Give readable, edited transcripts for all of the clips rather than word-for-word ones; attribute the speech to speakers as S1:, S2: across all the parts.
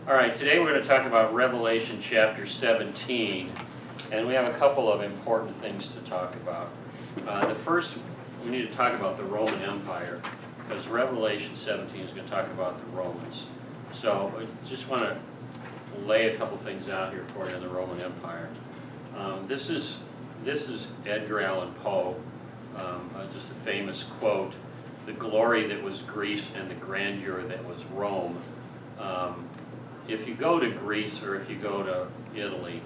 S1: All right, today we're going to talk about Revelation chapter 17, and we have a couple of important things to talk about. The first, we need to talk about the Roman Empire, because Revelation 17 is going to talk about the Romans. So I just want to lay a couple things out here for you on the Roman Empire. This is Edgar Allan Poe, just a famous quote, "The glory that was Greece and the grandeur that was Rome." If you go to Greece or if you go to Italy,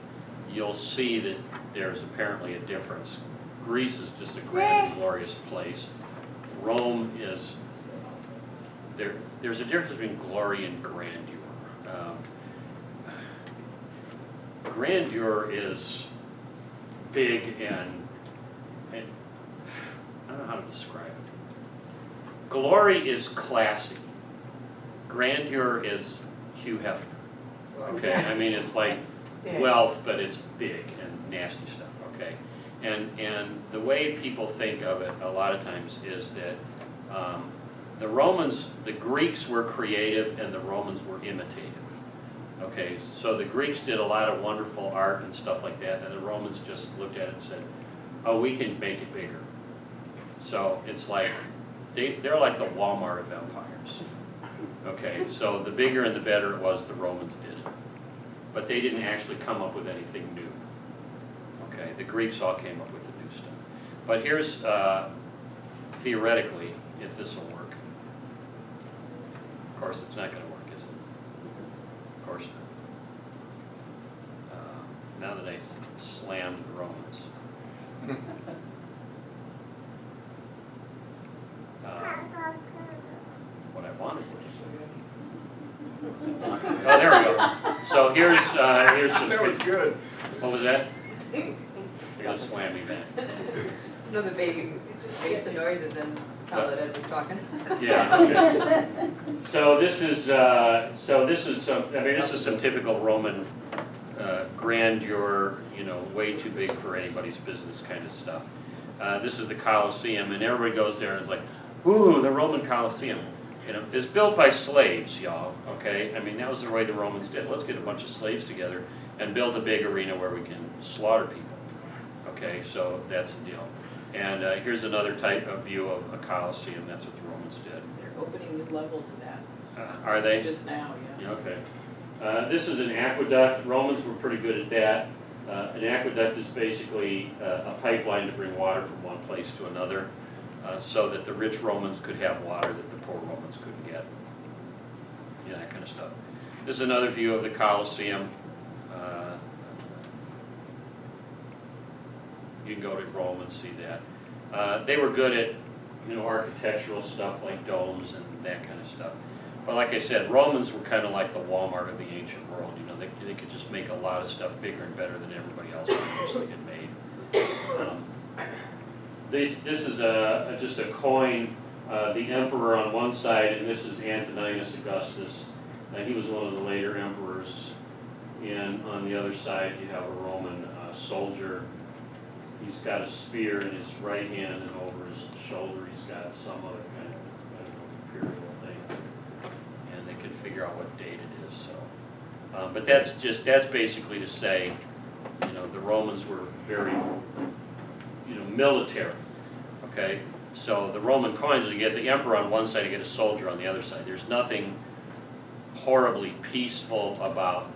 S1: you'll see that there's apparently a difference. Greece is just a grand and glorious place. Rome is, there's a difference between glory and grandeur. Grandeur is big and I don't know how to describe it. Glory is classy. Grandeur is Hugh Hefner. Okay, I mean it's like wealth, but it's big and nasty stuff. Okay, and the way people think of it a lot of times is that the Romans, the Greeks were creative and the Romans were imitative. Okay, so the Greeks did a lot of wonderful art and stuff like that, and the Romans just looked at it and said, "Oh, we can make it bigger." So it's like they're like the Walmart of empires. Okay, so the bigger and the better it was, the Romans did it. But they didn't actually come up with anything new. Okay, the Greeks all came up with the new stuff. But here's, theoretically, if this will work. Of course, it's not going to work, is it? Of course not. Now that I slammed the Romans. What I wanted was. Oh, there we go. So here's some.
S2: That was good.
S1: What was that? They're gonna slam me back.
S3: No, the baby just makes the noises and tell it as it's talking.
S1: Yeah. Okay. So this is some. I mean, this is some typical Roman grandeur. You know, way too big for anybody's business kind of stuff. This is the Colosseum, and everybody goes there and is like, "Ooh, the Roman Colosseum." You know, it's built by slaves, y'all, okay? I mean, that was the way the Romans did. Let's get a bunch of slaves together and build a big arena where we can slaughter people, okay? So that's the deal. And here's another type of view of a Colosseum. That's what the Romans did.
S4: They're opening new levels of that.
S1: Are they?
S4: Just now, yeah.
S1: Yeah, okay. This is an aqueduct. Romans were pretty good at that. An aqueduct is basically a pipeline to bring water from one place to another. So that the rich Romans could have water that the poor Romans couldn't get. Yeah, that kind of stuff. This is another view of the Colosseum. You can go to Rome and see that. They were good at, you know, architectural stuff like domes and that kind of stuff. But like I said, Romans were kind of like the Walmart of the ancient world. You know, they could just make a lot of stuff bigger and better than everybody else previously had made. This is just a coin, the emperor on one side, and this is Antoninus Augustus. He was one of the later emperors. And on the other side, you have a Roman soldier. He's got a spear in his right hand, and over his shoulder, he's got some other kind of, I don't know, imperial thing. And they can figure out what date it is. So, but that's basically to say, you know, the Romans were very, you know, military. Okay, so the Roman coins, you get the emperor on one side, you get a soldier on the other side. There's nothing horribly peaceful about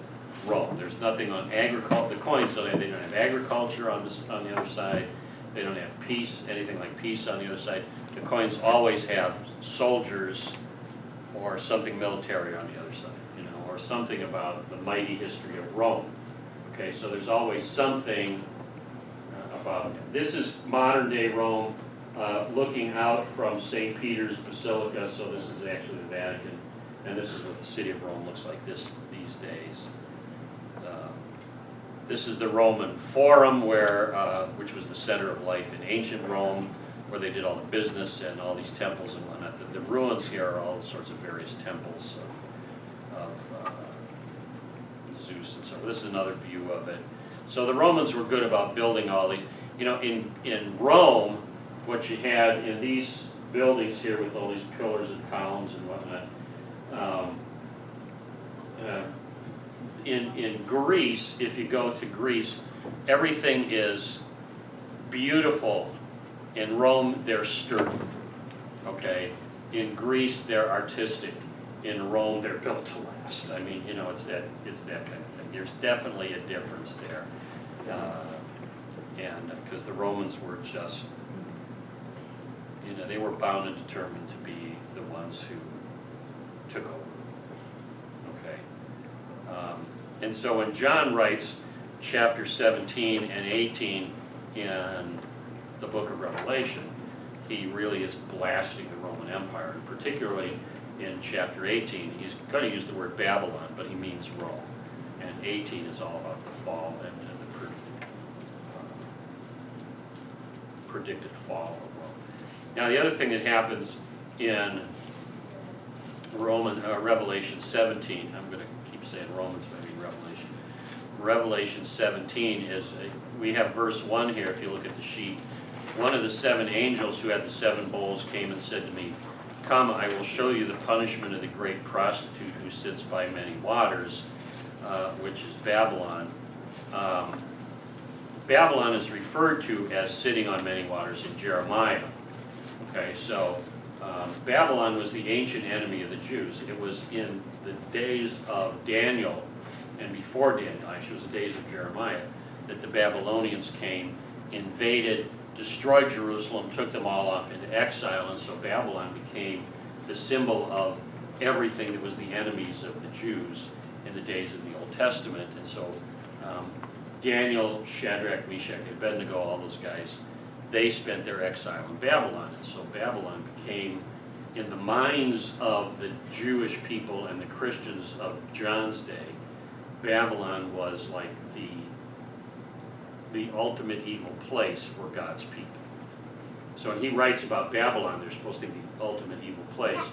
S1: Rome. There's nothing on agriculture. The coins, they don't have agriculture on the other side. They don't have peace, anything like peace on the other side. The coins always have soldiers or something military on the other side, you know, or something about the mighty history of Rome. Okay, so there's always something about it. This is modern day Rome. Looking out from St. Peter's Basilica, so this is actually the Vatican, and this is what the city of Rome looks like these days. This is the Roman Forum, which was the center of life in ancient Rome, where they did all the business and all these temples and whatnot. The ruins here are all sorts of various temples of Zeus and so forth. This is another view of it. So the Romans were good about building all these. You know, in Rome, what you had in these buildings here with all these pillars and columns and whatnot, in Greece, if you go to Greece, everything is beautiful. In Rome, they're sturdy, okay? In Greece, they're artistic. In Rome, they're built to last. I mean, you know, it's that kind of thing. There's definitely a difference there. And because the Romans were just, you know, they were bound and determined to be the ones who took over, okay? And so when John writes chapter 17 and 18 in the book of Revelation, he really is blasting the Roman Empire, and particularly in chapter 18, he's going to use the word Babylon, but he means Rome. And 18 is all about the fall and the predicted fall of Rome. Now the other thing that happens in Revelation 17, I'm going to keep saying Romans, but I mean Revelation. Revelation 17 is, we have verse 1 here if you look at the sheet. One of the 7 angels who had the 7 bowls came and said to me, "Come, I will show you the punishment of the great prostitute who sits by many waters," which is Babylon. Babylon is referred to as sitting on many waters in Jeremiah. Okay, so Babylon was the ancient enemy of the Jews. It was in the days of Daniel, and before Daniel, actually it was the days of Jeremiah, that the Babylonians came, invaded, destroyed Jerusalem, took them all off into exile, and so Babylon became the symbol of everything that was the enemies of the Jews in the days of the Old Testament. And so Daniel, Shadrach, Meshach, Abednego, all those guys, they spent their exile in Babylon. And so Babylon became, in the minds of the Jewish people and the Christians of John's day, Babylon was like the ultimate evil place for God's people. So when he writes about Babylon, they're supposed to be the ultimate evil place.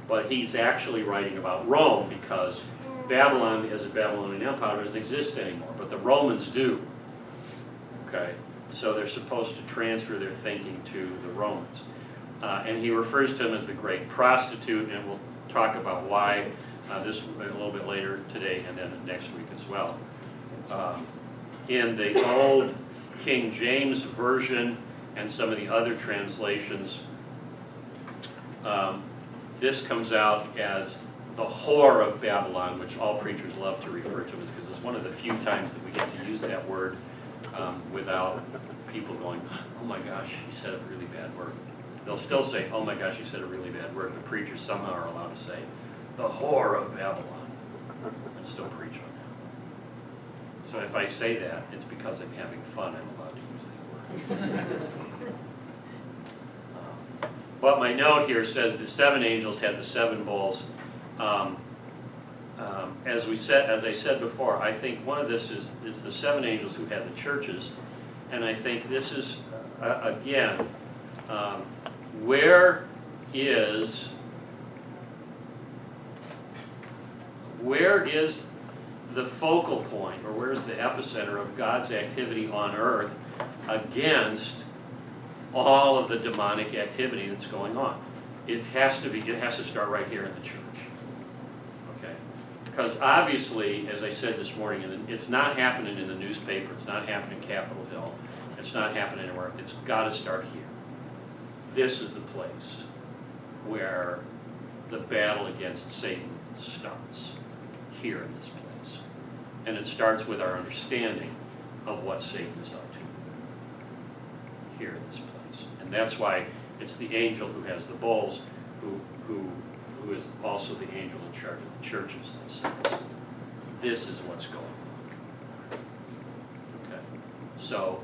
S1: But he's actually writing about Rome because Babylon, as a Babylonian empire, doesn't exist anymore. But the Romans do. Okay? So they're supposed to transfer their thinking to the Romans. And he refers to them as the great prostitute, and we'll talk about why this a little bit later today and then next week as well. In the old King James Version and some of the other translations, this comes out as the whore of Babylon, which all preachers love to refer to because it's one of the few times that we get to use that word without people going, "Oh my gosh, he said a really bad word." They'll still say, "Oh my gosh, he said a really bad word," but preachers somehow are allowed to say, "the whore of Babylon," and still preach on that. So if I say that, it's because I'm having fun. I'm allowed to use that word. But my note here says the 7 angels had the 7 bowls. As I said before, I think one of this is the 7 angels who had the churches, and I think this is again, where is the focal point, or where's the epicenter of God's activity on earth against all of the demonic activity that's going on? It has to start right here in the church. Okay? Because obviously, as I said this morning, it's not happening in the newspaper, it's not happening in Capitol Hill, it's not happening anywhere. It's got to start here. This is the place where the battle against Satan starts, here in this place. And it starts with our understanding of what Satan is up to here in this place. And that's why it's the angel who has the bowls, who is also the angel in charge of the churches, that says, this is what's going on. Okay? So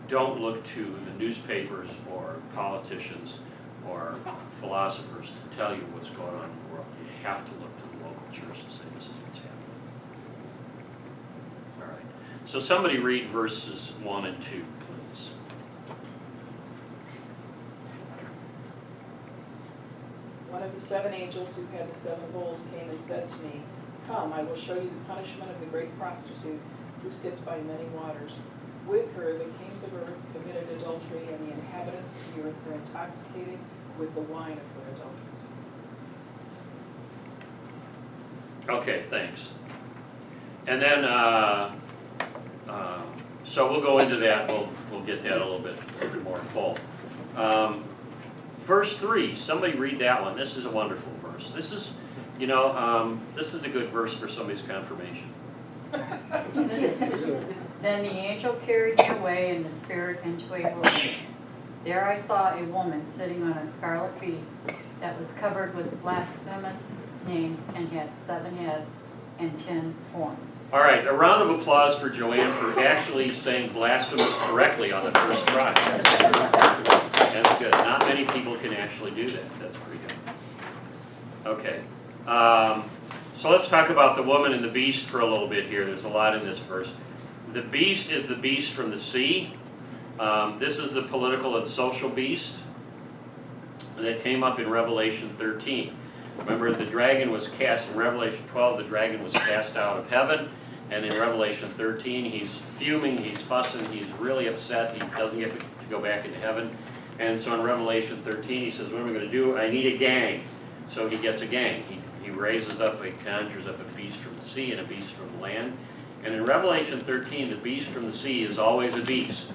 S1: don't look to the newspapers or politicians or philosophers to tell you what's going on in the world. You have to look to the local church and say, this is what's happening. All right. So somebody read verses 1 and 2, please.
S4: One of the 7 angels who had the 7 bowls came and said to me, "Come, I will show you the punishment of the great prostitute who sits by many waters. With her the kings of earth committed adultery, and the inhabitants of the earth were intoxicated with the wine of her adulteries."
S1: Okay, thanks. And then, so we'll go into that, we'll get that a little bit more full. Verse 3, somebody read that one. This is a wonderful verse. This is, this is a good verse for somebody's confirmation.
S2: Then the angel carried me away in the spirit into a wilderness. There I saw a woman sitting on a scarlet beast that was covered with blasphemous names and had 7 heads and 10 horns.
S1: All right, a round of applause for Joanne for actually saying blasphemous correctly on the first try. That's good. Not many people can actually do that. That's pretty good. Okay. So let's talk about the woman and the beast for a little bit here. There's a lot in this verse. The beast is the beast from the sea. This is the political and social beast that came up in Revelation 13. Remember, the dragon was cast, in Revelation 12, the dragon was cast out of heaven, and in Revelation 13, he's fuming, he's fussing, he's really upset, he doesn't get to go back into heaven. And so in Revelation 13, he says, what am I going to do? I need a gang. So he gets a gang. He raises up, he conjures up a beast from the sea and a beast from the land. And in Revelation 13, the beast from the sea is always a beast.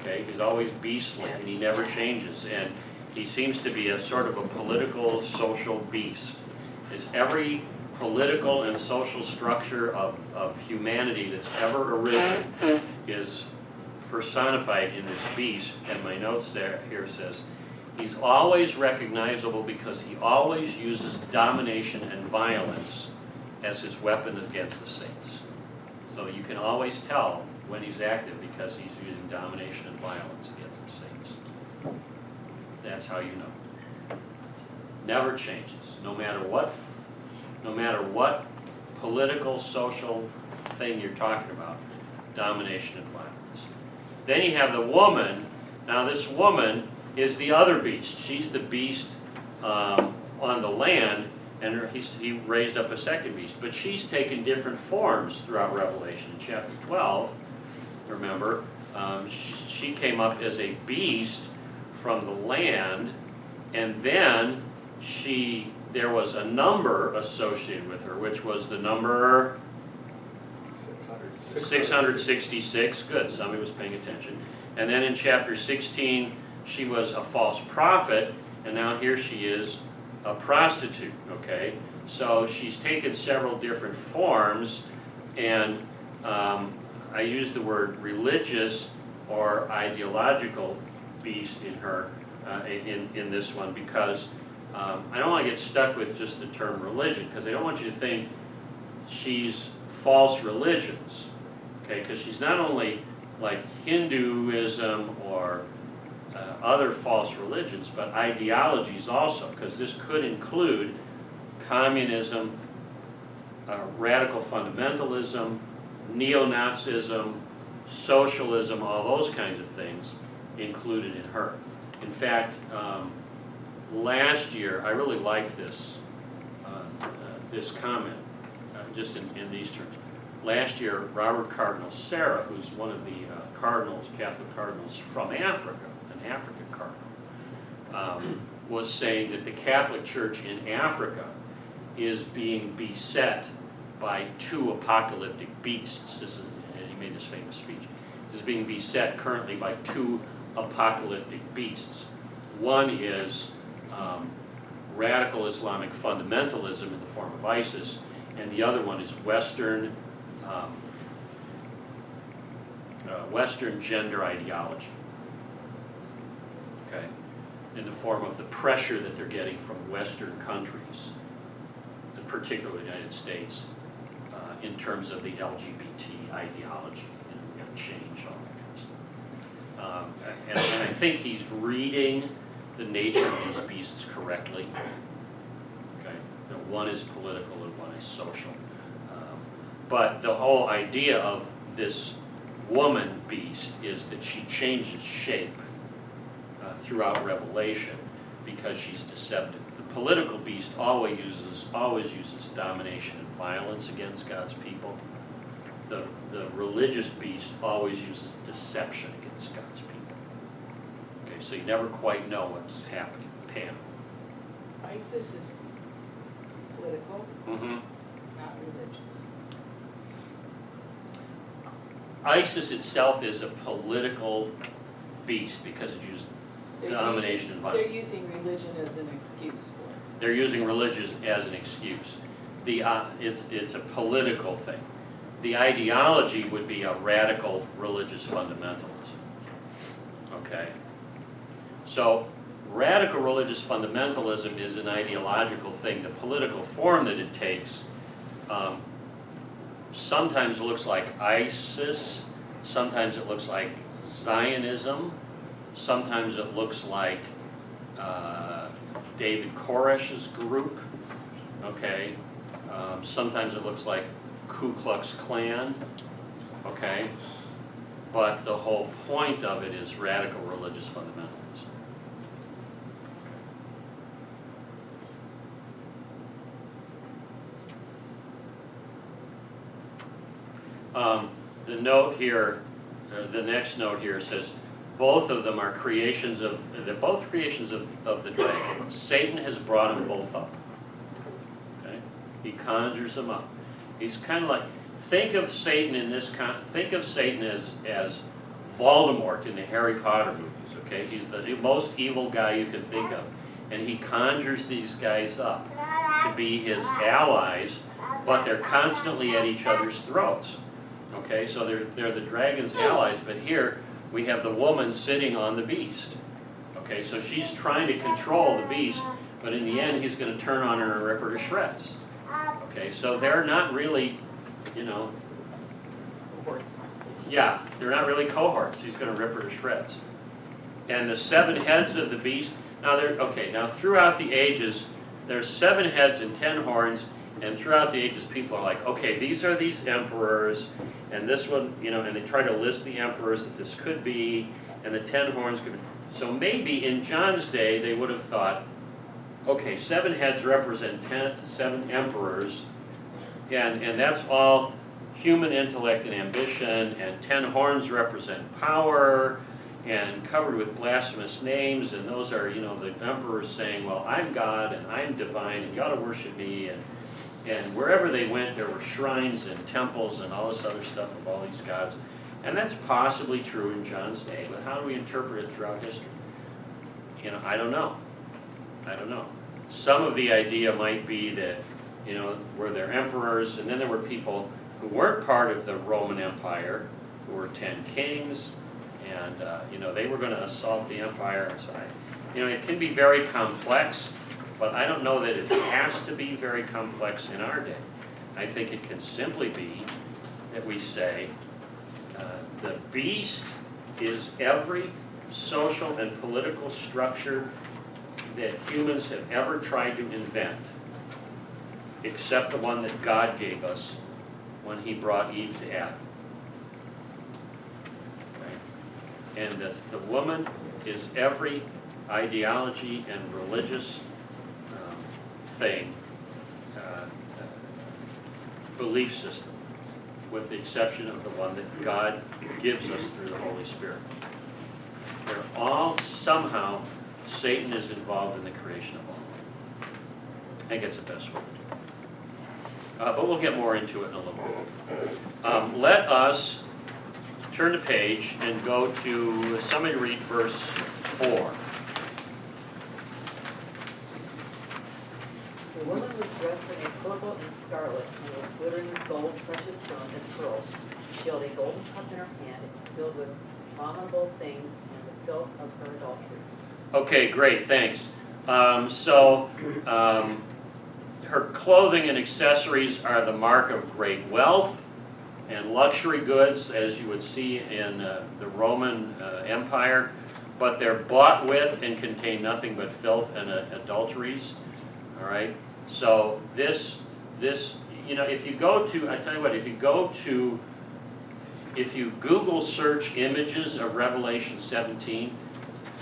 S1: Okay, he's always beastly, and he never changes. And he seems to be a sort of a political, social beast. Is every political and social structure of humanity that's ever arisen is personified in this beast. And my notes here says, he's always recognizable because he always uses domination and violence as his weapon against the saints. So you can always tell when he's active because he's using domination and violence against the saints. That's how you know. Never changes, no matter what political, social thing you're talking about, domination and violence. Then you have the woman. Now this woman is the other beast. She's the beast on the land, and he raised up a second beast. But she's taken different forms throughout Revelation. In chapter 12, remember, she came up as a beast from the land, and then there was a number associated with her, which was the number 666. Good, somebody was paying attention. And then in chapter 16, she was a false prophet, and now here she is a prostitute, okay? So she's taken several different forms, and I use the word religious or ideological beast in her, in this one, because I don't want to get stuck with just the term religion, because I don't want you to think she's false religions, okay? Because she's not only like Hinduism or other false religions, but ideologies also, because this could include communism, radical fundamentalism, neo-Nazism, socialism, all those kinds of things included in her. In fact, last year, I really liked this comment, just in these terms. Last year, Robert Cardinal Sarah, who's one of the cardinals, Catholic cardinals from Africa, an African cardinal, was saying that the Catholic Church in Africa is being beset by 2 apocalyptic beasts. And he made this famous speech. Is being beset currently by 2 apocalyptic beasts. One is radical Islamic fundamentalism in the form of ISIS, and the other one is Western gender ideology, okay, in the form of the pressure that they're getting from Western countries, particularly the United States, in terms of the LGBT ideology and change, all that kind of stuff. And I think he's reading the nature of these beasts correctly. Okay, one is political and one is social. But the whole idea of this woman beast is that she changes shape throughout Revelation because she's deceptive. The political beast always uses domination and violence against God's people. The religious beast always uses deception against God's people. Okay, so you never quite know what's happening. Pam.
S4: ISIS is political,
S1: Mm-hmm.
S4: not religious.
S1: ISIS itself is a political beast because it used
S4: They're
S1: domination
S4: using-
S1: and
S4: They're
S1: violence.
S4: using religion as an excuse for it.
S1: They're using religion as an excuse. It's a political thing. The ideology would be a radical religious fundamentalism. Okay? So, radical religious fundamentalism is an ideological thing. The political form that it takes sometimes looks like ISIS, sometimes it looks like Zionism, sometimes it looks like David Koresh's group, okay? Sometimes it looks like Ku Klux Klan, okay? But the whole point of it is radical religious fundamentalism. The note here, the next note here says, both of them are creations of, they're both creations of the dragon. Satan has brought them both up. Okay? He conjures them up. He's kind of like, think of Satan in this think of Satan as Voldemort in the Harry Potter movies, okay? He's the most evil guy you can think of. And he conjures these guys up to be his allies, but they're constantly at each other's throats. Okay, so they're the dragon's allies, but here we have the woman sitting on the beast. Okay, so she's trying to control the beast, but in the end he's going to turn on her and rip her to shreds. Okay, so they're not really, you know,
S4: Cohorts.
S1: yeah, they're not really cohorts. He's going to rip her to shreds. And the 7 heads of the beast, now throughout the ages, there's 7 heads and 10 horns, and throughout the ages people are like, okay, these are these emperors, and this one, you know, and they try to list the emperors that this could be, and the 10 horns could be. So maybe in John's day they would have thought, okay, 7 heads represent 7 emperors, and that's all human intellect and ambition, and 10 horns represent power, and covered with blasphemous names, and those are, you know, the emperors saying, well, I'm God, and I'm divine, and you ought to worship me, and wherever they went, there were shrines and temples and all this other stuff of all these gods. And that's possibly true in John's day, but how do we interpret it throughout history? You know, I don't know. I don't know. Some of the idea might be that, you know, were there emperors, and then there were people who weren't part of the Roman Empire, who were 10 kings, and, you know, they were going to assault the empire. So, you know, it can be very complex, but I don't know that it has to be very complex in our day. I think it can simply be that we say the beast is every social and political structure that humans have ever tried to invent, except the one that God gave us when He brought Eve to Adam. Okay? And the woman is every ideology and religious thing, belief system, with the exception of the one that God gives us through the Holy Spirit. They're all somehow, Satan is involved in the creation of all. I think it's the best way. But we'll get more into it in a little bit. Let us turn the page and go to, somebody read verse 4.
S3: The woman was dressed in a purple and scarlet, and was glittering with gold, precious stones, and pearls. She held a golden cup in her hand, filled with abominable things and the filth of her adulteries.
S1: Okay, great, thanks. Her clothing and accessories are the mark of great wealth and luxury goods, as you would see in the Roman Empire, but they're bought with and contain nothing but filth and adulteries. All right. So this, you know, if you go to, I tell you what, if you Google search images of Revelation 17,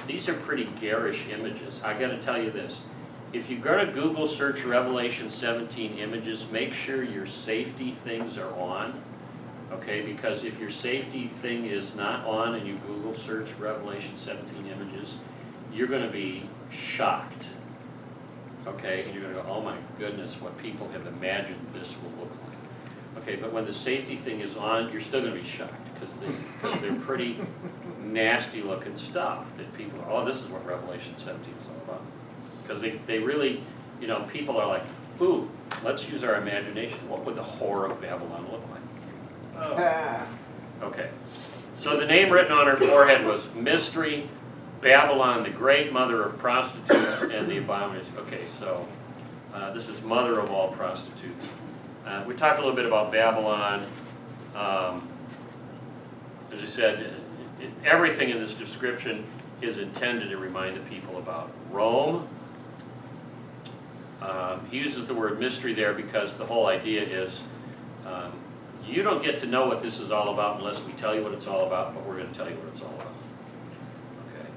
S1: these are pretty garish images. I got to tell you this. If you're going to Google search Revelation 17 images, make sure your safety things are on. Okay, because if your safety thing is not on and you Google search Revelation 17 images, you're going to be shocked. Okay, and you're going to go, oh my goodness, what people have imagined this will look like. Okay, but when the safety thing is on, you're still gonna be shocked, because they're pretty nasty looking stuff that people, oh, this is what Revelation 17 is all about. Because they really, you know, people are like, ooh, let's use our imagination. What would the whore of Babylon look like? Oh. Okay. So the name written on her forehead was Mystery, Babylon, the great mother of prostitutes and the abomination. Okay, so this is mother of all prostitutes. We talked a little bit about Babylon. As I said, everything in this description is intended to remind the people about Rome. He uses the word mystery there because the whole idea is you don't get to know what this is all about unless we tell you what it's all about, but we're going to tell you what it's all about. Okay.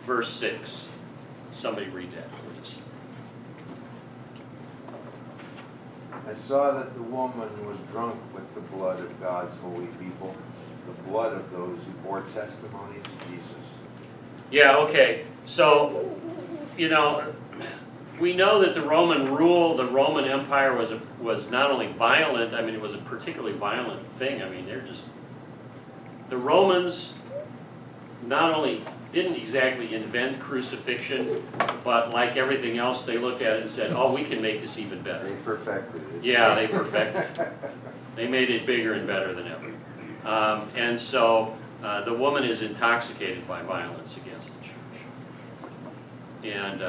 S1: Verse 6. Somebody read that, please.
S5: I saw that the woman was drunk with the blood of God's holy people, the blood of those who bore testimony to Jesus.
S1: Yeah, okay. So, you know, we know that the Roman rule, the Roman Empire was not only violent, I mean, it was a particularly violent thing. I mean, the Romans not only didn't exactly invent crucifixion, but like everything else, they looked at it and said, oh, we can make this even better.
S5: They perfected it.
S1: Yeah, they perfected it. They made it bigger and better than ever. And so the woman is intoxicated by violence against the church. And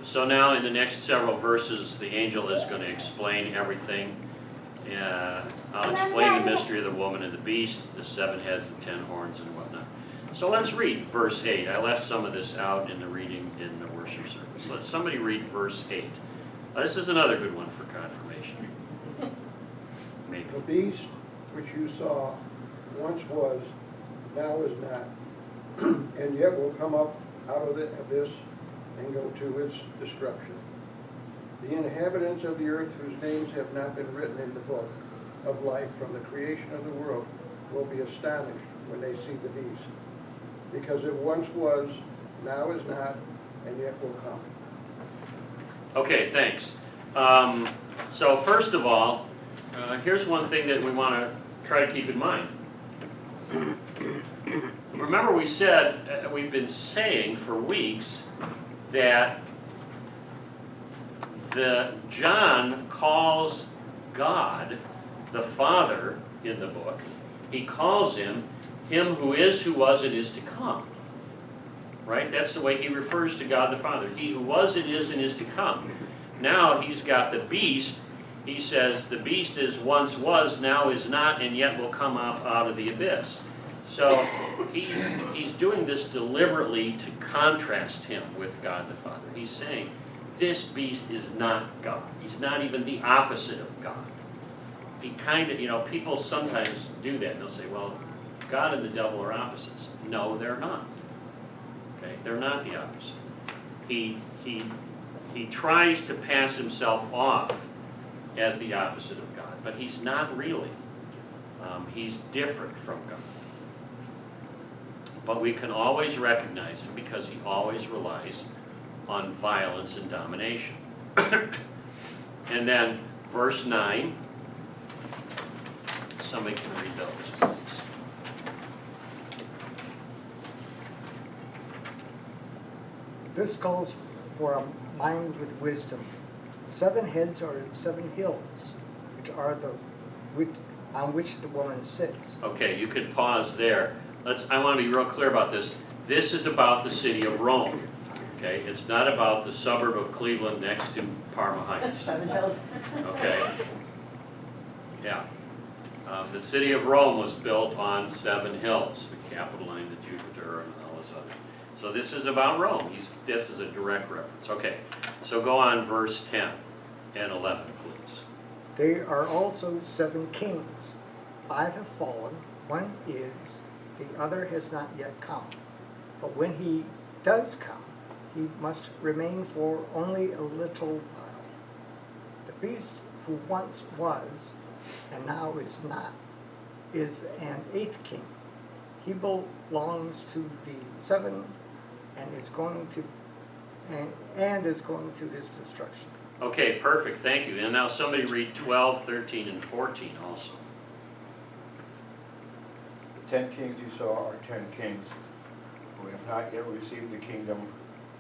S1: so now in the next several verses, the angel is going to explain everything. I'll explain the mystery of the woman and the beast, the 7 heads, the 10 horns, and whatnot. So let's read verse 8. I left some of this out in the reading in the worship service. Let somebody read verse 8. This is another good one for confirmation. Maybe.
S6: The beast which you saw once was, now is not, and yet will come up out of the abyss and go to its destruction. The inhabitants of the earth whose names have not been written in the book of life from the creation of the world will be astonished when they see the beast, because it once was, now is not, and yet will come.
S1: Okay, thanks. So first of all, here's one thing that we want to try to keep in mind. Remember we said, we've been saying for weeks that John calls God the Father in the book. He calls him who is, who was, and is to come. Right? That's the way he refers to God the Father. He who was, and is to come. Now he's got the beast. He says the beast is once was, now is not, and yet will come up out of the abyss. So he's doing this deliberately to contrast him with God the Father. He's saying this beast is not God. He's not even the opposite of God. He kind of, you know, people sometimes do that. And they'll say, well, God and the devil are opposites. No, they're not. Okay, they're not the opposite. He tries to pass himself off as the opposite of God, but he's not really. He's different from God. But we can always recognize him because he always relies on violence and domination. And then verse 9, somebody can read those, please.
S7: This calls for a mind with wisdom. 7 heads are 7 hills, which are on which the woman sits.
S1: Okay, you could pause there. I want to be real clear about this. This is about the city of Rome. Okay, it's not about the suburb of Cleveland next to Parma Heights.
S3: 7 hills.
S1: Okay. Yeah. The city of Rome was built on 7 hills, the Capitoline, the Jupiter, and all those others. So this is about Rome. This is a direct reference. Okay, so go on verse 10 and 11, please.
S7: They are also 7 kings. 5 have fallen, 1 is, the other has not yet come. But when he does come, he must remain for only a little while. The beast who once was, and now is not, is an 8th king. He belongs to the 7 and is going to and is going to his destruction.
S1: Okay, perfect, thank you. And now somebody read 12, 13, and 14 also.
S8: The 10 kings you saw are 10 kings who have not yet received the kingdom,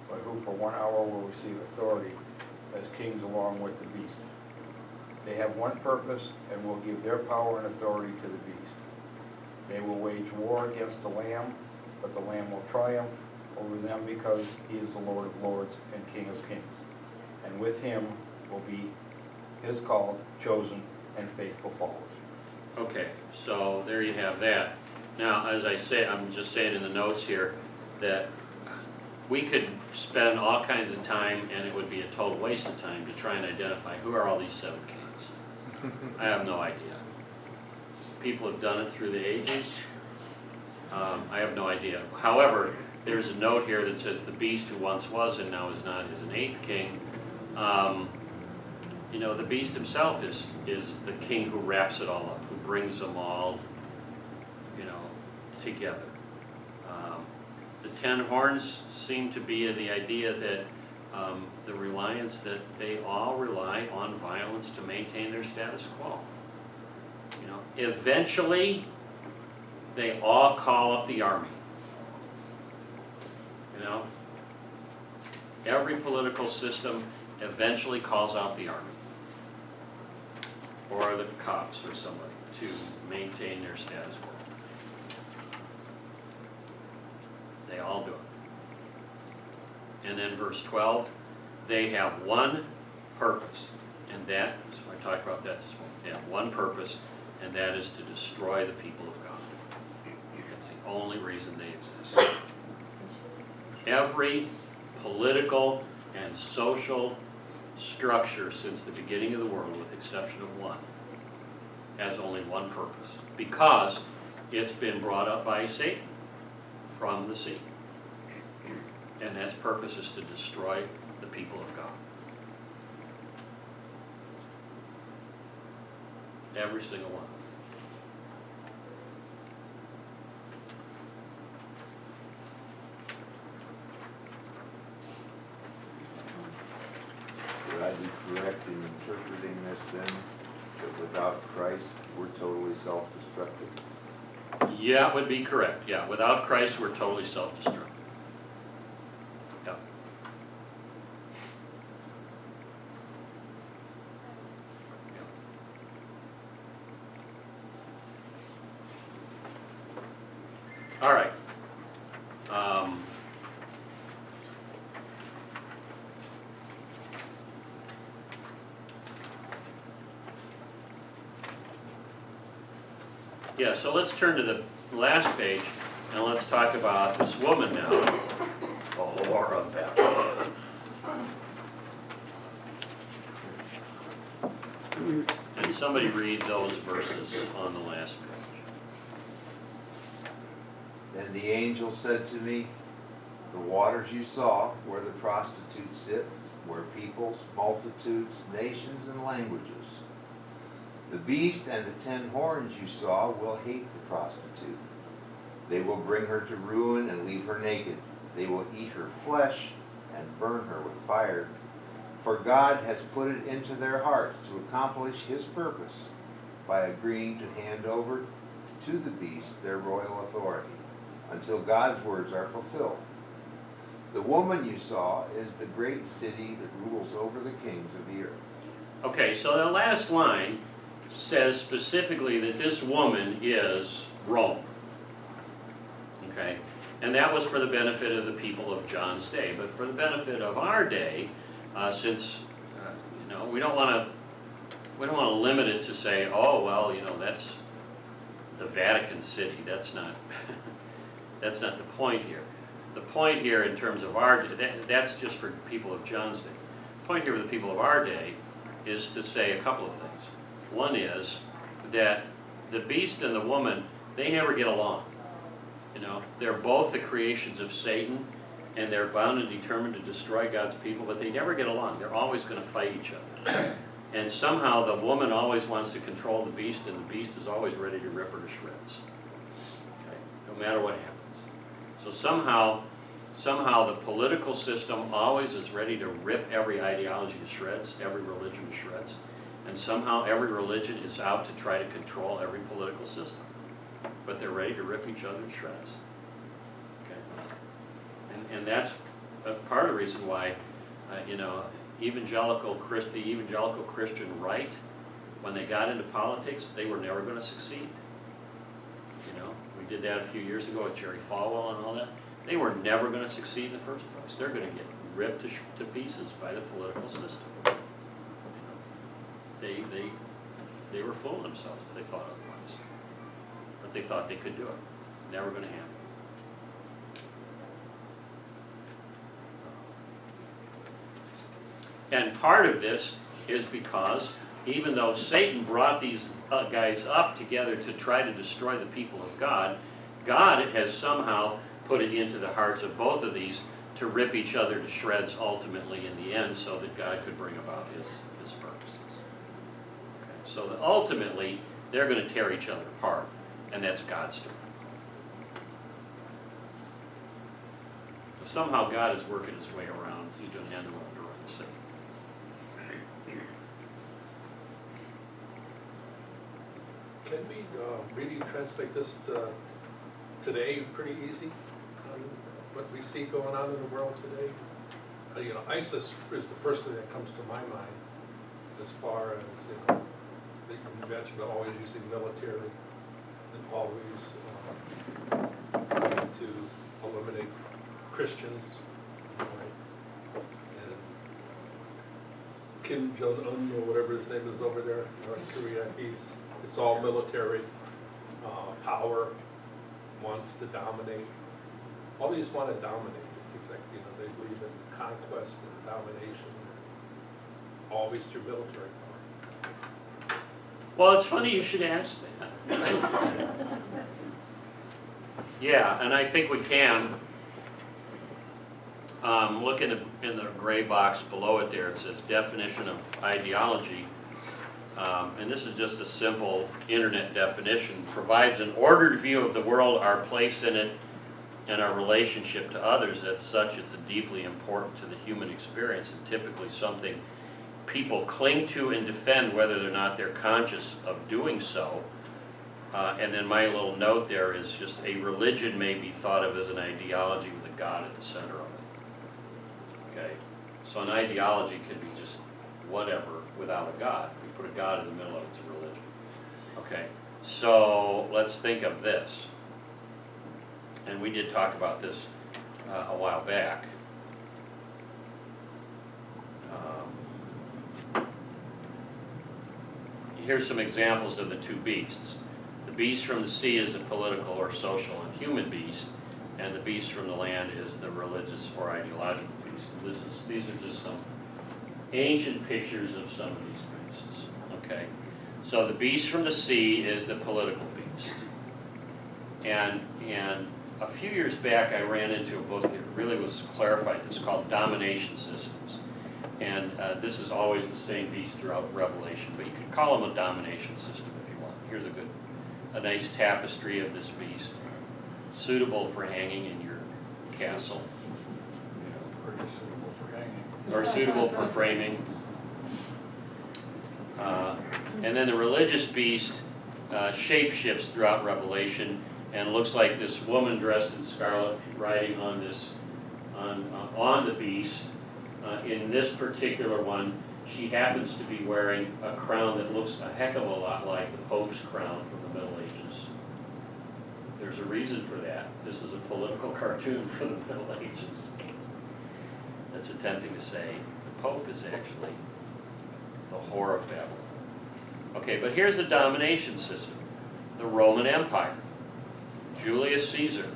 S8: but who for 1 hour will receive authority as kings along with the beast. They have one purpose and will give their power and authority to the beast. They will wage war against the Lamb, but the Lamb will triumph over them because he is the Lord of lords and King of kings. And with him will be his called, chosen, and faithful followers.
S1: Okay, so there you have that. Now, as I say, I'm just saying in the notes here that we could spend all kinds of time, and it would be a total waste of time, to try and identify who are all these 7 kings. I have no idea. People have done it through the ages. I have no idea. However, there's a note here that says the beast who once was and now is not is an 8th king. You know, the beast himself is the king who wraps it all up, who brings them all, you know, together. The 10 horns seem to be the idea that the reliance that they all rely on violence to maintain their status quo. You know, eventually they all call up the army. You know, every political system eventually calls out the army or the cops or somebody to maintain their status quo. They all do it. And then verse 12, they have one purpose, and that is, I talked about that this morning. They have one purpose, and that is to destroy the people of God. That's the only reason they exist. Every political and social structure since the beginning of the world, with the exception of one, has only one purpose, because it's been brought up by Satan from the sea. And that purpose is to destroy the people of God. Every single one.
S5: Would I be correct in interpreting this then, that without Christ, we're totally self-destructive?
S1: Yeah, it would be correct. Yeah, without Christ, we're totally self-destructive. Yeah. Yeah. All right. Yeah, so let's turn to the last page and let's talk about this woman now, the whore of Babylon. And somebody read those verses on the last page.
S5: Then the angel said to me, the waters you saw where the prostitute sits, where peoples, multitudes, nations, and languages. The beast and the 10 horns you saw will hate the prostitute. They will bring her to ruin and leave her naked. They will eat her flesh and burn her with fire. For God has put it into their hearts to accomplish his purpose by agreeing to hand over to the beast their royal authority until God's words are fulfilled. The woman you saw is the great city that rules over the kings of the earth.
S1: Okay, so the last line says specifically that this woman is Rome. Okay, and that was for the benefit of the people of John's day, but for the benefit of our day, since you know, we don't want to limit it to say, oh well, you know, that's the Vatican City. That's not that's not the point here. The point here, in terms of our day, that's just for people of John's day. The point here for the people of our day is to say a couple of things. One is that the beast and the woman, they never get along. You know, they're both the creations of Satan, and they're bound and determined to destroy God's people, but they never get along. They're always going to fight each other. And somehow the woman always wants to control the beast, and the beast is always ready to rip her to shreds. Okay? No matter what happens. So somehow somehow the political system always is ready to rip every ideology to shreds, every religion to shreds, and somehow every religion is out to try to control every political system. But they're ready to rip each other to shreds. Okay? And that's part of the reason why, you know, the evangelical Christian right, when they got into politics, they were never going to succeed. You know, we did that a few years ago with Jerry Falwell and all that. They were never going to succeed in the first place. They're going to get ripped to pieces by the political system. You know, they were fooling themselves if they thought otherwise. But they thought they could do it. Never going to happen. And part of this is because even though Satan brought these guys up together to try to destroy the people of God, God has somehow put it into the hearts of both of these to rip each other to shreds ultimately in the end so that God could bring about his purposes. Okay. So that ultimately they're going to tear each other apart, and that's God's doing. So somehow God is working his way around. He's doing the end around Satan.
S9: Can we really translate this to today pretty easy? What we see going on in the world today? You know, ISIS is the first thing that comes to my mind as far as, you know, they can mention always using military and always trying to eliminate Christians. Right? And Kim Jong-un or whatever his name is over there, North Korea, it's all military power, wants to dominate. Always want to dominate. It seems like, you know, they believe in conquest and domination, always through military power.
S1: Well, it's funny you should ask that. Yeah, and I think we can. Look in the gray box below it there. It says definition of ideology. And this is just a simple internet definition. Provides an ordered view of the world, our place in it, and our relationship to others. As such, it's deeply important to the human experience and typically something people cling to and defend whether or not they're conscious of doing so. And then my little note there is just a religion may be thought of as an ideology with a God at the center of it. Okay? So an ideology can be just whatever without a God. If you put a God in the middle of it, it's a religion. Okay? So let's think of this. And we did talk about this a while back. Here's some examples of the two beasts. The beast from the sea is the political or social and human beast, and the beast from the land is the religious or ideological beast. These are just some ancient pictures of some of these beasts. Okay, so the beast from the sea is the political beast, and a few years back I ran into a book that really was clarified. It's called Domination Systems. And this is always the same beast throughout Revelation, but you could call them a domination system if you want. Here's a nice tapestry of this beast, suitable for hanging in your castle.
S8: Or just suitable for hanging.
S1: Or suitable for framing. And then the religious beast shape-shifts throughout Revelation and looks like this woman dressed in scarlet riding on this on the beast. In this particular one, she happens to be wearing a crown that looks a heck of a lot like the Pope's crown from the Middle Ages. There's a reason for that. This is a political cartoon from the Middle Ages. That's attempting to say the Pope is actually the whore of Babylon. Okay, but here's the domination system. The Roman Empire. Julius Caesar.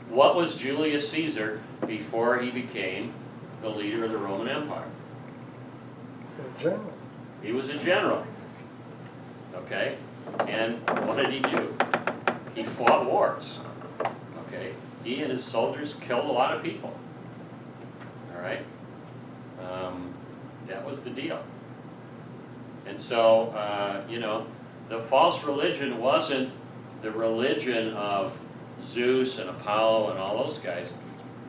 S1: What was Julius Caesar before he became the leader of the Roman Empire?
S7: The general.
S1: He was a general. Okay? And what did he do? He fought wars. Okay? He and his soldiers killed a lot of people. All right? That was the deal. And so, you know, the false religion wasn't the religion of Zeus and Apollo and all those guys.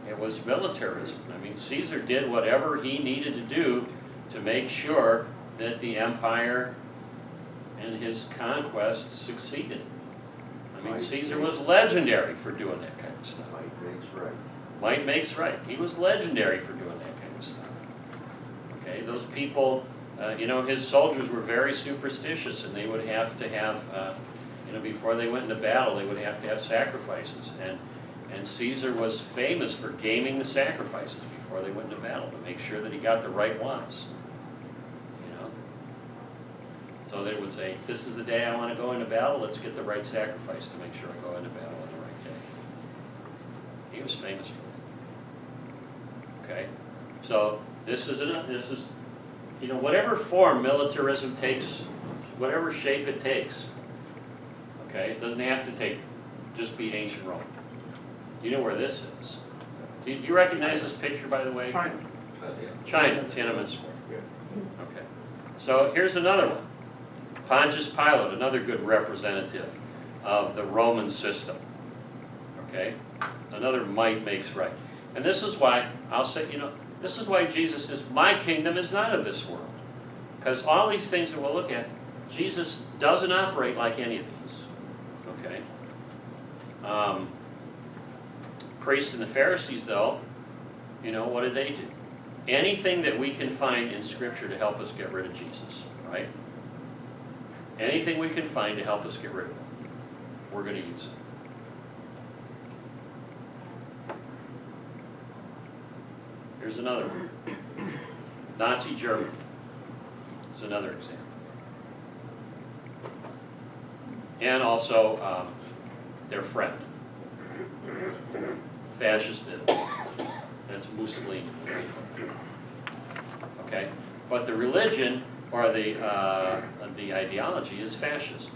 S1: It was militarism. I mean, Caesar did whatever he needed to do to make sure that the empire and his conquests succeeded. I mean,
S5: Might
S1: Caesar
S5: makes-
S1: was legendary for doing that kind of stuff.
S5: Might makes right.
S1: Might makes right. He was legendary for doing that kind of stuff. Okay, those people, you know, his soldiers were very superstitious, and they would have to have, you know, before they went into battle, they would have to have sacrifices. And Caesar was famous for gaming the sacrifices before they went into battle to make sure that he got the right ones. You know? So that it would say, this is the day I want to go into battle, let's get the right sacrifice to make sure I go into battle on the right day. He was famous for that. Okay? So this is, you know, whatever form militarism takes, whatever shape it takes, okay? It doesn't have to just be ancient Rome. You know where this is. Do you recognize this picture, by the way?
S7: China.
S1: China, Tiananmen Square. Okay. So here's another one. Pontius Pilate, another good representative of the Roman system. Okay? Another might makes right. And this is why, I'll say, you know, this is why Jesus says, my kingdom is not of this world. Because all these things that we'll look at, Jesus doesn't operate like any of these. Okay? Priests and the Pharisees, though, you know, what did they do? Anything that we can find in Scripture to help us get rid of Jesus, right? Anything we can find to help us get rid of him, we're going to use it. Here's another one. Nazi Germany is another example. And also their friend, fascist Italy. That's Mussolini. Okay? But the religion or the ideology is fascism.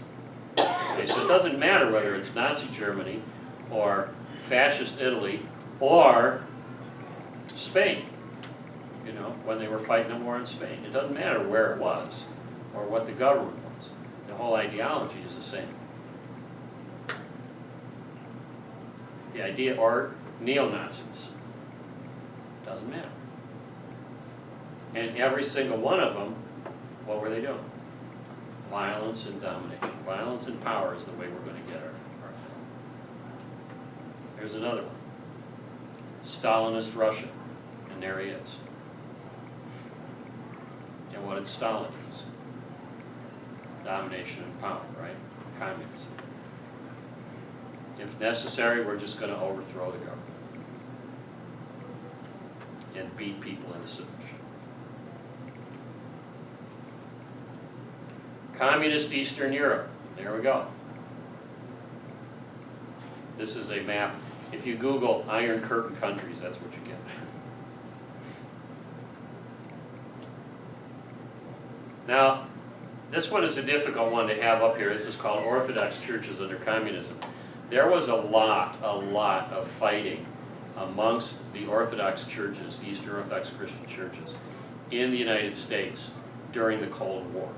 S1: Okay, so it doesn't matter whether it's Nazi Germany or fascist Italy or Spain, you know, when they were fighting the war in Spain. It doesn't matter where it was or what the government was. The whole ideology is the same. The idea, or neo-Nazis, doesn't matter. And every single one of them, what were they doing? Violence and domination. Violence and power is the way we're going to get our film. Here's another one. Stalinist Russia. And there he is. And what did Stalin use? Domination and power, right? Communism. If necessary, we're just going to overthrow the government and beat people into submission. Communist Eastern Europe. There we go. This is a map. If you Google Iron Curtain countries, that's what you get. Now, this one is a difficult one to have up here. This is called Orthodox churches under communism. There was a lot of fighting amongst the Orthodox churches, the Eastern Orthodox Christian churches, in the United States during the Cold War.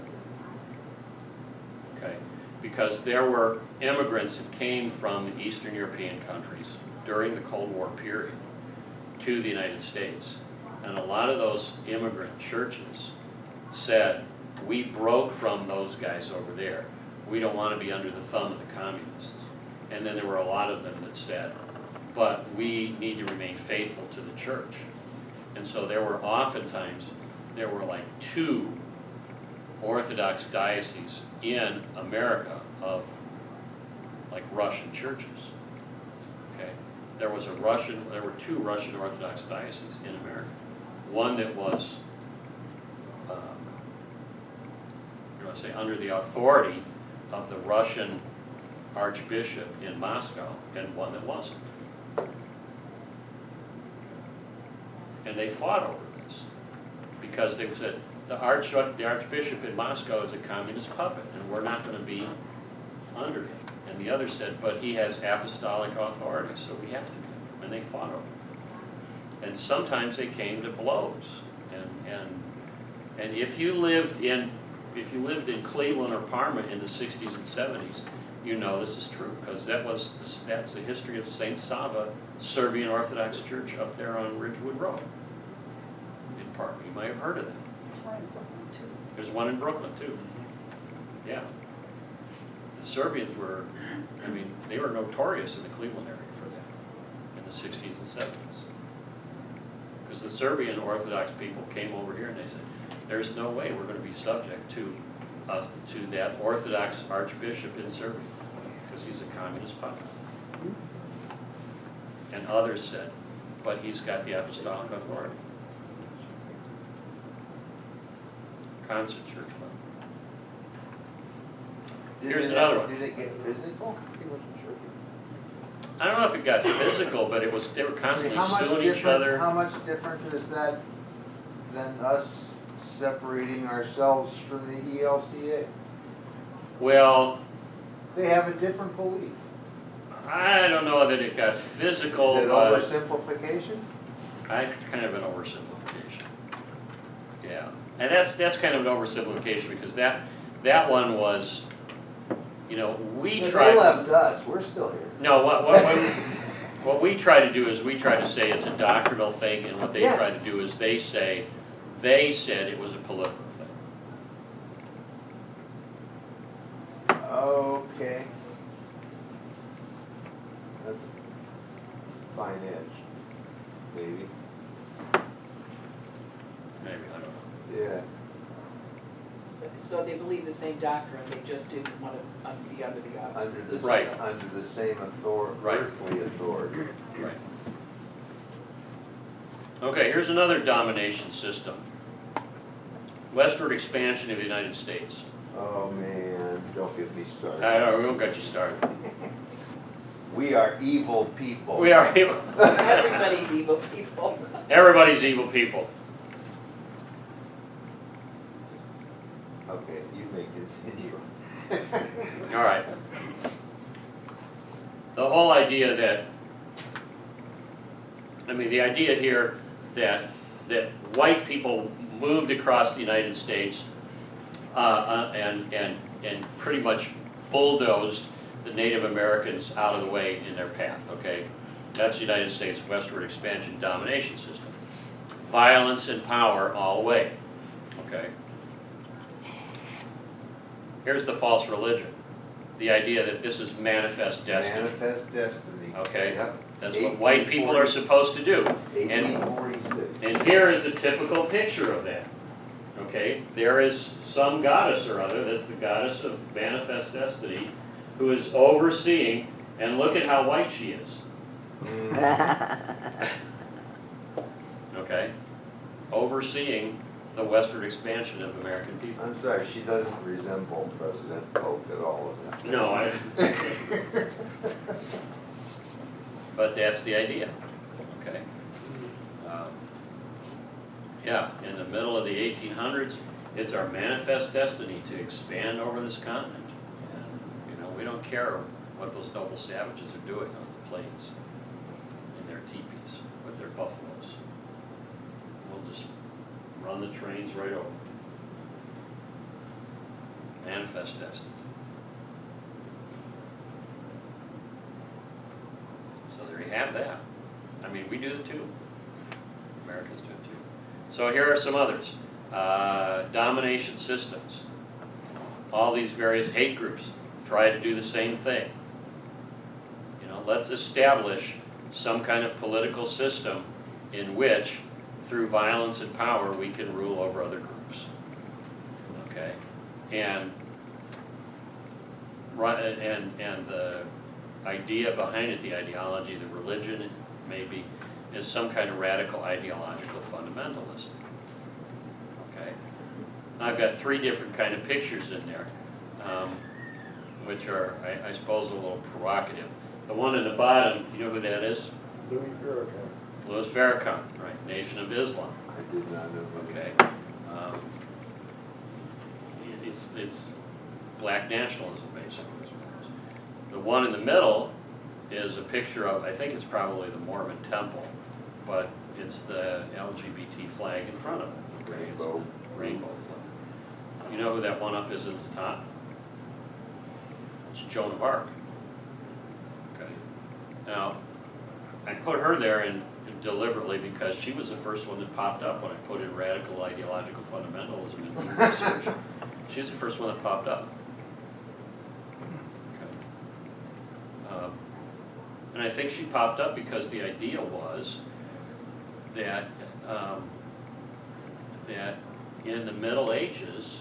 S1: Okay? Because there were immigrants that came from the Eastern European countries during the Cold War period to the United States. And a lot of those immigrant churches said, we broke from those guys over there. We don't want to be under the thumb of the communists. And then there were a lot of them that said, but we need to remain faithful to the church. And so there were oftentimes, there were like 2 Orthodox dioceses in America of like Russian churches. Okay? There were 2 Russian Orthodox dioceses in America. One that was, under the authority of the Russian Archbishop in Moscow, and one that wasn't. And they fought over this because they said the Archbishop in Moscow is a communist puppet, and we're not going to be under him. And the other said, but he has apostolic authority, so we have to be under him. And they fought over it. And sometimes they came to blows. And if you lived in Cleveland or Parma in the 60s and 70s, you know this is true, because that's the history of St. Sava Serbian Orthodox Church up there on Ridgewood Road. In part, you might have heard of that. There's one in Brooklyn too. Yeah. The Serbians were, I mean, they were notorious in the Cleveland area for that in the 60s and 70s. Because the Serbian Orthodox people came over here and they said, there's no way we're going to be subject to that Orthodox Archbishop in Serbia, because he's a communist puppet. And others said, but he's got the apostolic authority. Concert Church Fund. Here's another one.
S5: Did it get physical?
S6: He wasn't sure.
S1: I don't know if it got physical, but they were constantly suing each other.
S5: How much different is that than us separating ourselves from the ELCA?
S1: Well,
S5: They have a different belief.
S1: I don't know that it got physical,
S5: Is it
S1: but
S5: oversimplification?
S1: it's kind of an oversimplification. Yeah, and that's kind of an oversimplification, because that one was, you know, we
S5: But
S1: tried.
S5: they left us, we're still here.
S1: No, what we try to do is we try to say it's a doctrinal thing, and what they
S5: Yes.
S1: try to do is they said it was a political thing.
S5: Okay. That's a fine edge, maybe.
S1: Maybe, I don't know.
S5: Yeah.
S4: So they believe the same doctrine, they just didn't want to be under the auspices.
S1: Right.
S5: Under the same authority,
S1: Right.
S5: earthly authority.
S1: Right. Okay, here's another domination system. Westward expansion of the United States.
S5: Oh, man, don't get me started.
S1: I know, we won't get you started.
S5: We are evil people.
S1: We are evil.
S4: Everybody's evil people.
S1: Everybody's evil people.
S5: Okay, you may continue.
S1: All right. The whole idea that, the idea here that white people moved across the United States and pretty much bulldozed the Native Americans out of the way in their path, okay? That's the United States westward expansion domination system. Violence and power all the way, okay? Here's the false religion. The idea that this is manifest destiny.
S5: Manifest destiny.
S1: Okay.
S5: Yep.
S1: That's what white people are supposed to do.
S5: 1846.
S1: And here is a typical picture of that. Okay, there is some goddess or other, that's the goddess of manifest destiny, who is overseeing, and look at how white she is. Okay, overseeing the westward expansion of American people.
S5: I'm sorry, she doesn't resemble President Polk at all of that.
S1: No, but that's the idea, okay? Yeah, in the middle of the 1800s, it's our manifest destiny to expand over this continent. And, we don't care what those noble savages are doing on the plains in their teepees with their buffaloes. We'll just run the trains right over. Manifest destiny. So there you have that. We do it too. Americans do it too. So here are some others. Domination systems. All these various hate groups try to do the same thing. Let's establish some kind of political system in which, through violence and power, we can rule over other groups. Okay? And the idea behind it, the ideology, the religion, maybe, is some kind of radical ideological fundamentalism. Okay? I've got three different kind of pictures in there, which are, I suppose, a little provocative. The one in the bottom, you know who that is?
S6: Louis Farrakhan.
S1: Louis Farrakhan, right? Nation of Islam.
S5: I did not know that.
S1: Okay. It's black nationalism, basically. Is what it is. The one in the middle is a picture of, I think it's probably the Mormon temple, but it's the LGBT flag in front of it. Okay? It's the rainbow flag. You know who that one up is at the top? It's Joan of Arc. Okay. Now, I put her there in deliberately because she was the first one that popped up when I put in radical ideological fundamentalism in research. She's the first one that popped up. Okay. And I think she popped up because the idea was that that in the Middle Ages,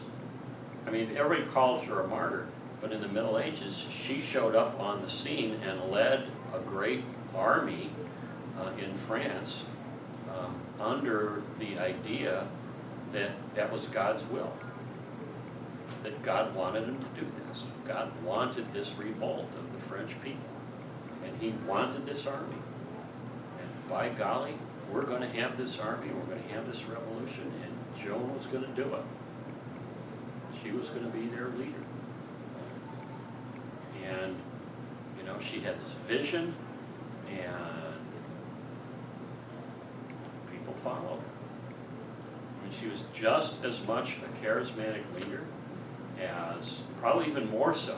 S1: I mean, everybody called her a martyr, but in the Middle Ages, she showed up on the scene and led a great army in France under the idea that that was God's will, that God wanted him to do this. God wanted this revolt of the French people, and he wanted this army. And by golly, we're going to have this army, we're going to have this revolution, and Joan was going to do it. She was going to be their leader. And, you know, she had this vision, and people followed her. I mean, she was just as much a charismatic leader as, probably even more so,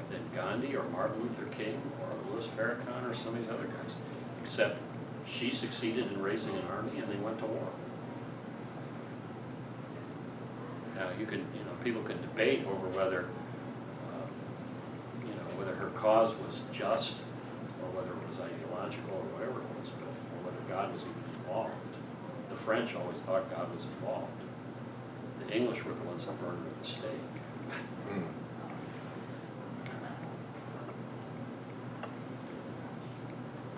S1: than Gandhi or Martin Luther King or Louis Farrakhan or some of these other guys, except she succeeded in raising an army and they went to war. Now, people can debate over whether, whether her cause was just or whether it was ideological or whatever it was, but or whether God was even involved. The French always thought God was involved. The English were the ones that burned her at the stake.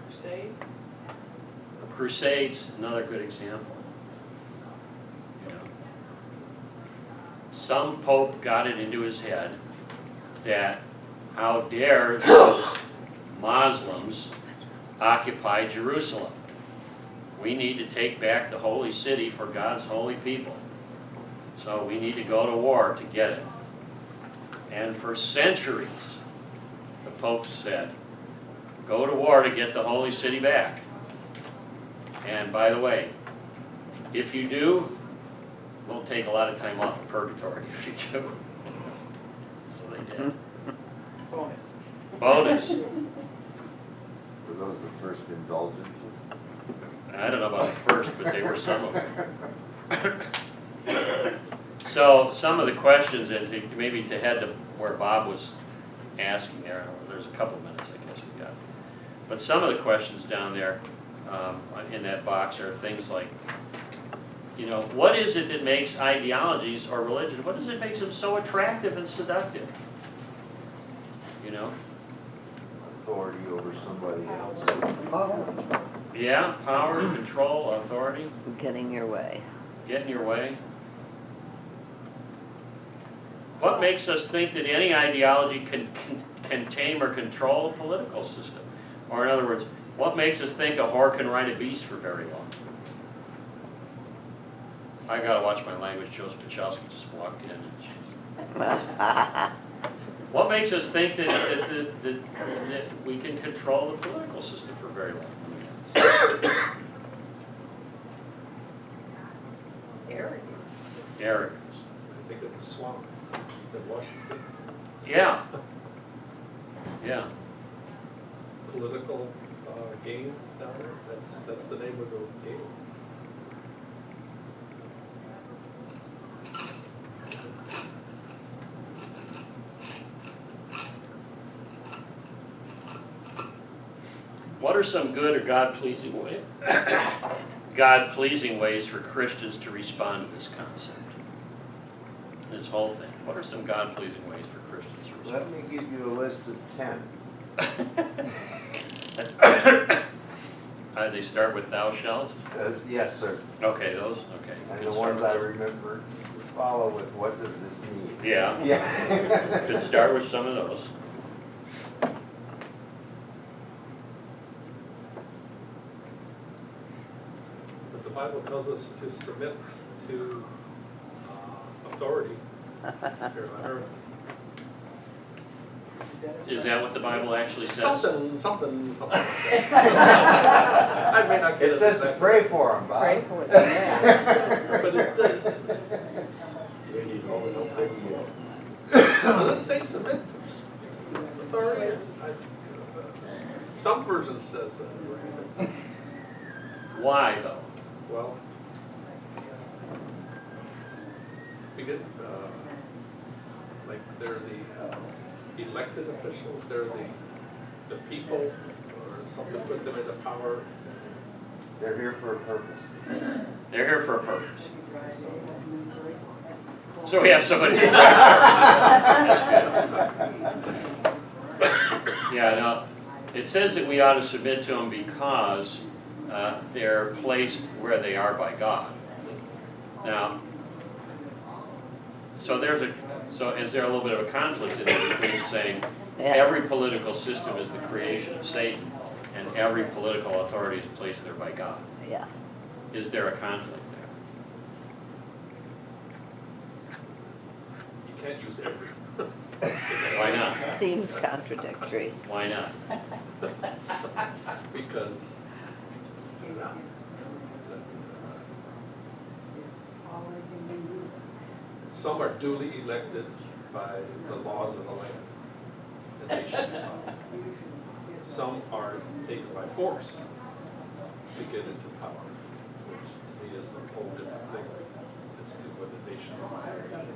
S4: Crusades?
S1: The Crusades, another good example. You know, some pope got it into his head that how dare those Muslims occupy Jerusalem? We need to take back the holy city for God's holy people. So we need to go to war to get it. And for centuries, the Pope said, go to war to get the holy city back. And by the way, if you do, we'll take a lot of time off of purgatory if you do. So they did.
S4: Bonus.
S1: Bonus.
S5: Were those the first indulgences?
S1: I don't know about the first, but they were some of them. So some of the questions, and maybe to head to where Bob was asking there, there's a couple minutes I guess we got. But some of the questions down there in that box are things like, what is it that makes ideologies or religion, what is it that makes them so attractive and seductive?
S5: Authority over somebody else.
S7: Power.
S1: Yeah, power, control, authority,
S10: Getting your way.
S1: get in your way. What makes us think that any ideology can tame or control a political system? Or in other words, what makes us think a whore can ride a beast for very long? I gotta watch my language. Joe Spachowski just walked in. What makes us think that we can control the political system for very long?
S3: Arrogant.
S1: Arrogance.
S9: I think of the swamp in Washington,
S1: Yeah. Yeah.
S9: political game down there, that's the name of the game.
S1: What are some good or God-pleasing ways for Christians to respond to this concept? This whole thing. What are some God-pleasing ways for Christians to
S5: Let
S1: respond?
S5: me give you a list of 10.
S1: They start with thou shalt?
S5: Yes, sir.
S1: Okay, those, okay.
S5: And
S1: Could
S5: the
S1: start
S5: ones
S1: with
S5: I
S1: those.
S5: remember follow with what does this mean?
S1: Yeah,
S5: Yeah.
S1: could start with some of those.
S9: But the Bible tells us to submit to authority here on earth.
S1: Is that what the Bible actually says?
S9: Something like that. I may not get
S5: It says to
S9: exactly.
S5: pray for them, Bob.
S10: Pray for them, yeah.
S9: But it
S8: We need all the help they can get.
S9: doesn't say submit Romans says that, right?
S1: Why though?
S9: Well, we get, like, they're the elected officials, they're the people, or something put them into power.
S5: They're here for a purpose.
S1: They're here for a purpose. So we have somebody. That's good. Yeah, no, it says that we ought to submit to them because they're placed where they are by God. Now, so is there a little bit of a conflict in there between saying
S10: Yeah.
S1: every political system is the creation of Satan and every political authority is placed there by God?
S10: Yeah.
S1: Is there a conflict there?
S9: You can't use every.
S1: Why not?
S10: Seems contradictory.
S1: Why not?
S9: Because some are duly elected by the laws of the land, and they should be followed. Some are taken by force to get into power, which to me is a whole different thing as to whether they should be followed.